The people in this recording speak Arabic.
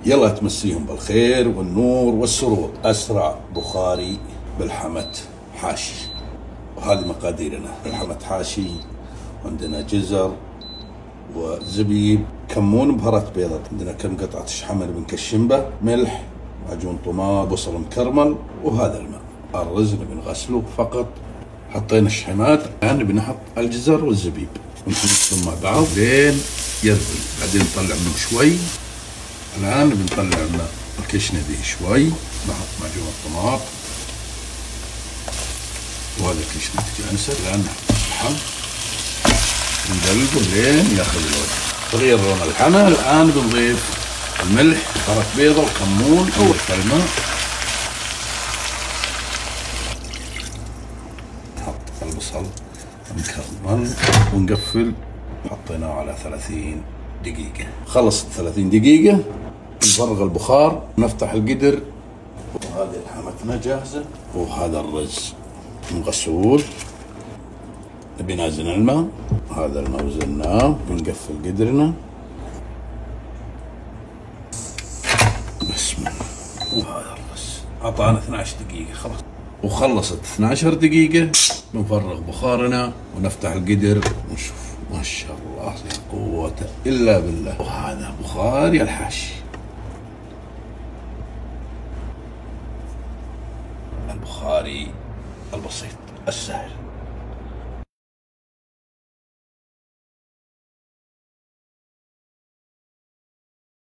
يلا تمسيهم بالخير والنور والسرور. أسرع بخاري بالحمة حاشي. وهذه مقاديرنا. بالحمة حاشي عندنا جزر وزبيب، كمون، بهارات بيضة، عندنا كم قطعة شحمل بنكشمبه، ملح، معجون طماط، بصل مكرمل، وهذا الماء. الرز نبي نغسله فقط. حطينا الشحمات، الآن نبي نحط الجزر والزبيب ونخلطهم مع بعض لين يذبل، بعدين نطلع منه شوي. الآن نبي نطلع الماء الكشنة ذي شوي، نحط معجون الطماط وهذا الكشنة تجانسه. الآن نحط الشحم ونقلبه لين ياخذ الوجه، تغير لون الحمى. الآن بنضيف الملح، بهارات بيضة، وكمون أو الماء. نحط البصل مكرمل ونقفل. حطيناه على 30 دقيقة. خلصت 30 دقيقة، نفرغ البخار، نفتح القدر، وهذه لحمتنا جاهزة. وهذا الرز مغسول، نبي نازل الماء. هذا الماء وزناه، بنقفل قدرنا. بسم الله. وهذا الرز أعطانا 12 دقيقة خلاص. وخلصت 12 دقيقة، بنفرغ بخارنا ونفتح القدر ونشوف. ما شاء الله لا قوة إلا بالله. وهذا بخاري الحاشي. البخاري البسيط السهل.